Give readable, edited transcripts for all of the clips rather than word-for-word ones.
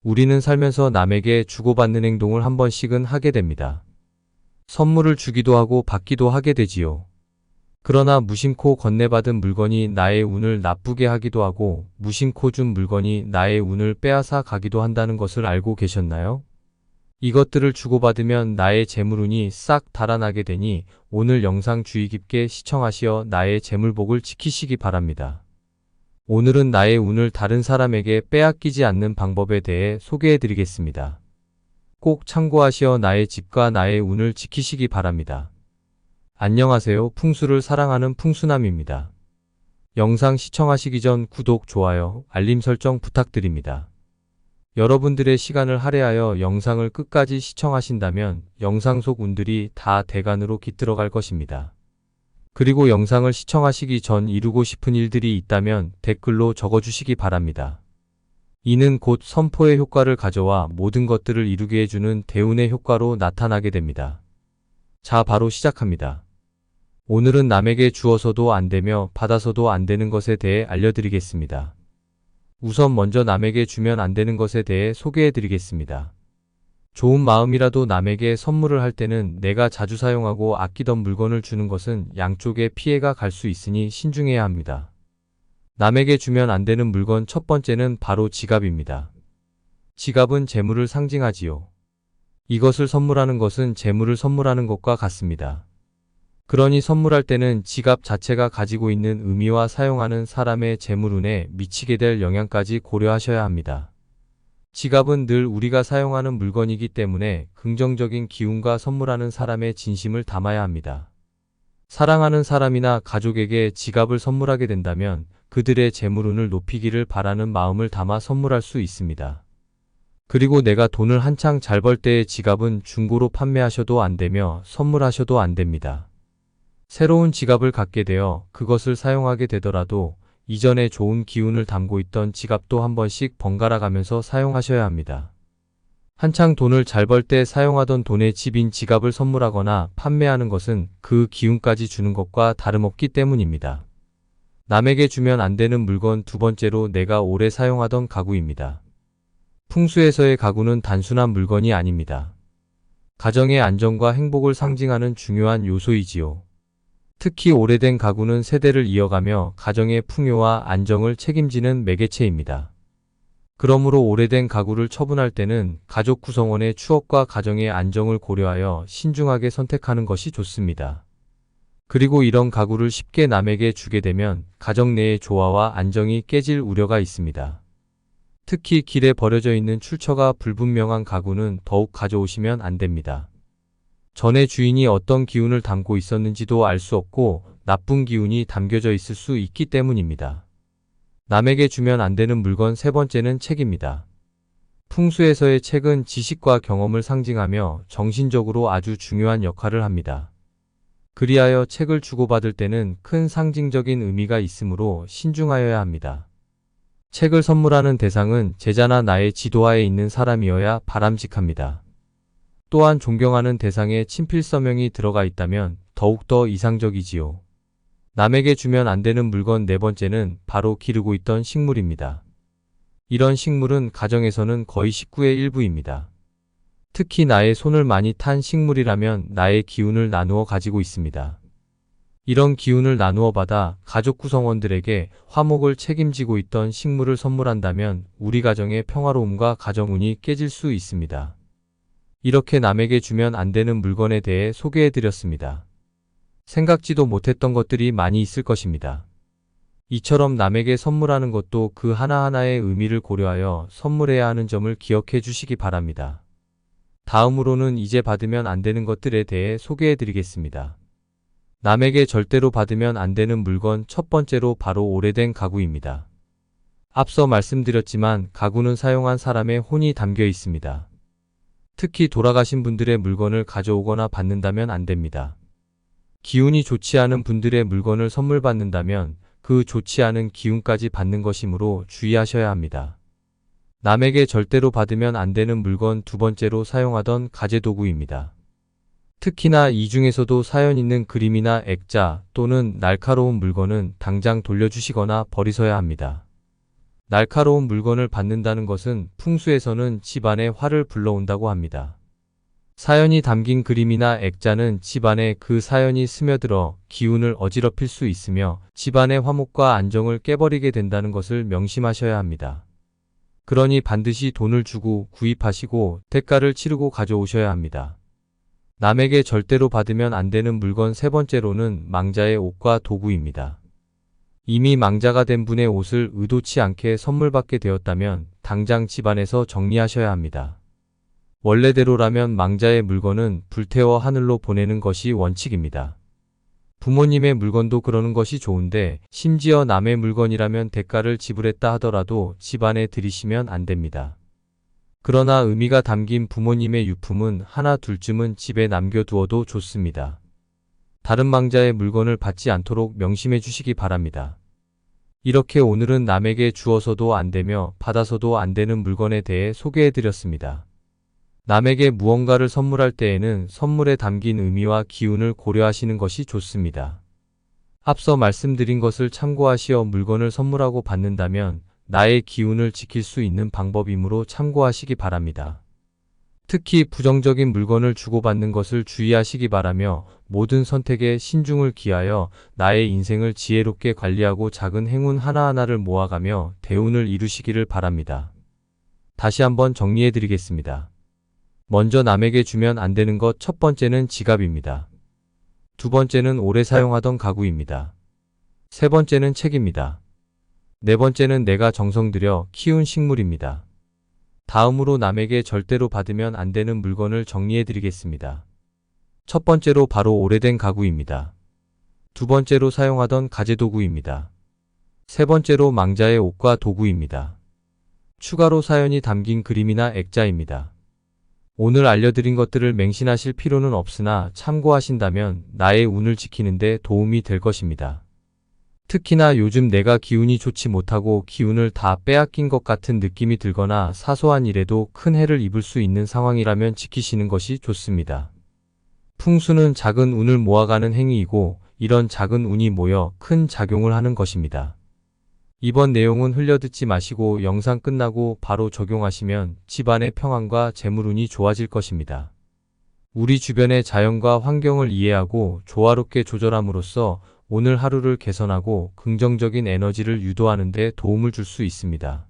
우리는 살면서 남에게 주고받는 행동을 한 번씩은 하게 됩니다. 선물을 주기도 하고 받기도 하게 되지요. 그러나 무심코 건네받은 물건이 나의 운을 나쁘게 하기도 하고 무심코 준 물건이 나의 운을 빼앗아 가기도 한다는 것을 알고 계셨나요? 이것들을 주고받으면 나의 재물운이 싹 달아나게 되니 오늘 영상 주의 깊게 시청하시어 나의 재물복을 지키시기 바랍니다. 오늘은 나의 운을 다른 사람에게 빼앗기지 않는 방법에 대해 소개해 드리겠습니다. 꼭 참고하시어 나의 집과 나의 운을 지키시기 바랍니다. 안녕하세요. 풍수를 사랑하는 풍수남입니다. 영상 시청하시기 전 구독, 좋아요, 알림 설정 부탁드립니다. 여러분들의 시간을 할애하여 영상을 끝까지 시청하신다면 영상 속 운들이 다 대간으로 깃들어갈 것입니다. 그리고 영상을 시청하시기 전 이루고 싶은 일들이 있다면 댓글로 적어주시기 바랍니다. 이는 곧 선포의 효과를 가져와 모든 것들을 이루게 해주는 대운의 효과로 나타나게 됩니다. 자, 바로 시작합니다. 오늘은 남에게 주어서도 안 되며 받아서도 안 되는 것에 대해 알려드리겠습니다. 우선 먼저 남에게 주면 안 되는 것에 대해 소개해 드리겠습니다. 좋은 마음이라도 남에게 선물을 할 때는 내가 자주 사용하고 아끼던 물건을 주는 것은 양쪽에 피해가 갈 수 있으니 신중해야 합니다. 남에게 주면 안 되는 물건 첫 번째는 바로 지갑입니다. 지갑은 재물을 상징하지요. 이것을 선물하는 것은 재물을 선물하는 것과 같습니다. 그러니 선물할 때는 지갑 자체가 가지고 있는 의미와 사용하는 사람의 재물운에 미치게 될 영향까지 고려하셔야 합니다. 지갑은 늘 우리가 사용하는 물건이기 때문에 긍정적인 기운과 선물하는 사람의 진심을 담아야 합니다. 사랑하는 사람이나 가족에게 지갑을 선물하게 된다면 그들의 재물운을 높이기를 바라는 마음을 담아 선물할 수 있습니다. 그리고 내가 돈을 한창 잘 벌 때의 지갑은 중고로 판매하셔도 안 되며 선물하셔도 안 됩니다. 새로운 지갑을 갖게 되어 그것을 사용하게 되더라도 이전에 좋은 기운을 담고 있던 지갑도 한 번씩 번갈아 가면서 사용하셔야 합니다. 한창 돈을 잘 벌 때 사용하던 돈의 집인 지갑을 선물하거나 판매하는 것은 그 기운까지 주는 것과 다름없기 때문입니다. 남에게 주면 안 되는 물건 두 번째로 내가 오래 사용하던 가구입니다. 풍수에서의 가구는 단순한 물건이 아닙니다. 가정의 안정과 행복을 상징하는 중요한 요소이지요. 특히 오래된 가구는 세대를 이어가며 가정의 풍요와 안정을 책임지는 매개체입니다. 그러므로 오래된 가구를 처분할 때는 가족 구성원의 추억과 가정의 안정을 고려하여 신중하게 선택하는 것이 좋습니다. 그리고 이런 가구를 쉽게 남에게 주게 되면 가정 내의 조화와 안정이 깨질 우려가 있습니다. 특히 길에 버려져 있는 출처가 불분명한 가구는 더욱 가져오시면 안 됩니다. 전에 주인이 어떤 기운을 담고 있었는지도 알 수 없고 나쁜 기운이 담겨져 있을 수 있기 때문입니다. 남에게 주면 안 되는 물건 세 번째는 책입니다. 풍수에서의 책은 지식과 경험을 상징하며 정신적으로 아주 중요한 역할을 합니다. 그리하여 책을 주고받을 때는 큰 상징적인 의미가 있으므로 신중하여야 합니다. 책을 선물하는 대상은 제자나 나의 지도하에 있는 사람이어야 바람직합니다. 또한 존경하는 대상에 친필 서명이 들어가 있다면 더욱더 이상적이지요. 남에게 주면 안 되는 물건 네 번째는 바로 기르고 있던 식물입니다. 이런 식물은 가정에서는 거의 식구의 일부입니다. 특히 나의 손을 많이 탄 식물이라면 나의 기운을 나누어 가지고 있습니다. 이런 기운을 나누어 받아 가족 구성원들에게 화목을 책임지고 있던 식물을 선물한다면 우리 가정의 평화로움과 가정운이 깨질 수 있습니다. 이렇게 남에게 주면 안 되는 물건에 대해 소개해드렸습니다. 생각지도 못했던 것들이 많이 있을 것입니다. 이처럼 남에게 선물하는 것도 그 하나하나의 의미를 고려하여 선물해야 하는 점을 기억해 주시기 바랍니다. 다음으로는 이제 받으면 안 되는 것들에 대해 소개해드리겠습니다. 남에게 절대로 받으면 안 되는 물건 첫 번째로 바로 오래된 가구입니다. 앞서 말씀드렸지만 가구는 사용한 사람의 혼이 담겨 있습니다. 특히 돌아가신 분들의 물건을 가져오거나 받는다면 안 됩니다. 기운이 좋지 않은 분들의 물건을 선물 받는다면 그 좋지 않은 기운까지 받는 것이므로 주의하셔야 합니다. 남에게 절대로 받으면 안 되는 물건 두 번째로 사용하던 가재도구입니다. 특히나 이 중에서도 사연 있는 그림이나 액자 또는 날카로운 물건은 당장 돌려주시거나 버리셔야 합니다. 날카로운 물건을 받는다는 것은 풍수에서는 집안에 화를 불러온다고 합니다. 사연이 담긴 그림이나 액자는 집안에 그 사연이 스며들어 기운을 어지럽힐 수 있으며 집안의 화목과 안정을 깨버리게 된다는 것을 명심하셔야 합니다. 그러니 반드시 돈을 주고 구입하시고 대가를 치르고 가져오셔야 합니다. 남에게 절대로 받으면 안 되는 물건 세 번째로는 망자의 옷과 도구입니다. 이미 망자가 된 분의 옷을 의도치 않게 선물받게 되었다면 당장 집안에서 정리하셔야 합니다. 원래대로라면 망자의 물건은 불태워 하늘로 보내는 것이 원칙입니다. 부모님의 물건도 그러는 것이 좋은데 심지어 남의 물건이라면 대가를 지불했다 하더라도 집안에 들이시면 안 됩니다. 그러나 의미가 담긴 부모님의 유품은 하나 둘쯤은 집에 남겨두어도 좋습니다. 다른 망자의 물건을 받지 않도록 명심해 주시기 바랍니다. 이렇게 오늘은 남에게 주어서도 안 되며 받아서도 안 되는 물건에 대해 소개해 드렸습니다. 남에게 무언가를 선물할 때에는 선물에 담긴 의미와 기운을 고려하시는 것이 좋습니다. 앞서 말씀드린 것을 참고하시어 물건을 선물하고 받는다면 나의 기운을 지킬 수 있는 방법이므로 참고하시기 바랍니다. 특히 부정적인 물건을 주고받는 것을 주의하시기 바라며 모든 선택에 신중을 기하여 나의 인생을 지혜롭게 관리하고 작은 행운 하나하나를 모아가며 대운을 이루시기를 바랍니다. 다시 한번 정리해 드리겠습니다. 먼저 남에게 주면 안 되는 것 첫 번째는 지갑입니다. 두 번째는 오래 사용하던 가구입니다. 세 번째는 책입니다. 네 번째는 내가 정성 들여 키운 식물입니다. 다음으로 남에게 절대로 받으면 안 되는 물건을 정리해 드리겠습니다. 첫 번째로 바로 오래된 가구입니다. 두 번째로 사용하던 가재도구입니다. 세 번째로 망자의 옷과 도구입니다. 추가로 사연이 담긴 그림이나 액자입니다. 오늘 알려드린 것들을 맹신하실 필요는 없으나 참고하신다면 나의 운을 지키는 데 도움이 될 것입니다. 특히나 요즘 내가 기운이 좋지 못하고 기운을 다 빼앗긴 것 같은 느낌이 들거나 사소한 일에도 큰 해를 입을 수 있는 상황이라면 지키시는 것이 좋습니다. 풍수는 작은 운을 모아가는 행위이고 이런 작은 운이 모여 큰 작용을 하는 것입니다. 이번 내용은 흘려듣지 마시고 영상 끝나고 바로 적용하시면 집안의 평안과 재물운이 좋아질 것입니다. 우리 주변의 자연과 환경을 이해하고 조화롭게 조절함으로써 오늘 하루를 개선하고 긍정적인 에너지를 유도하는 데 도움을 줄 수 있습니다.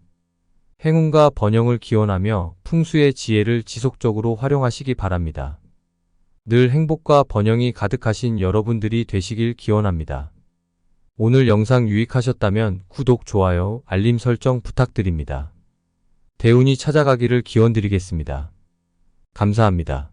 행운과 번영을 기원하며 풍수의 지혜를 지속적으로 활용하시기 바랍니다. 늘 행복과 번영이 가득하신 여러분들이 되시길 기원합니다. 오늘 영상 유익하셨다면 구독, 좋아요, 알림 설정 부탁드립니다. 대운이 찾아가기를 기원드리겠습니다. 감사합니다.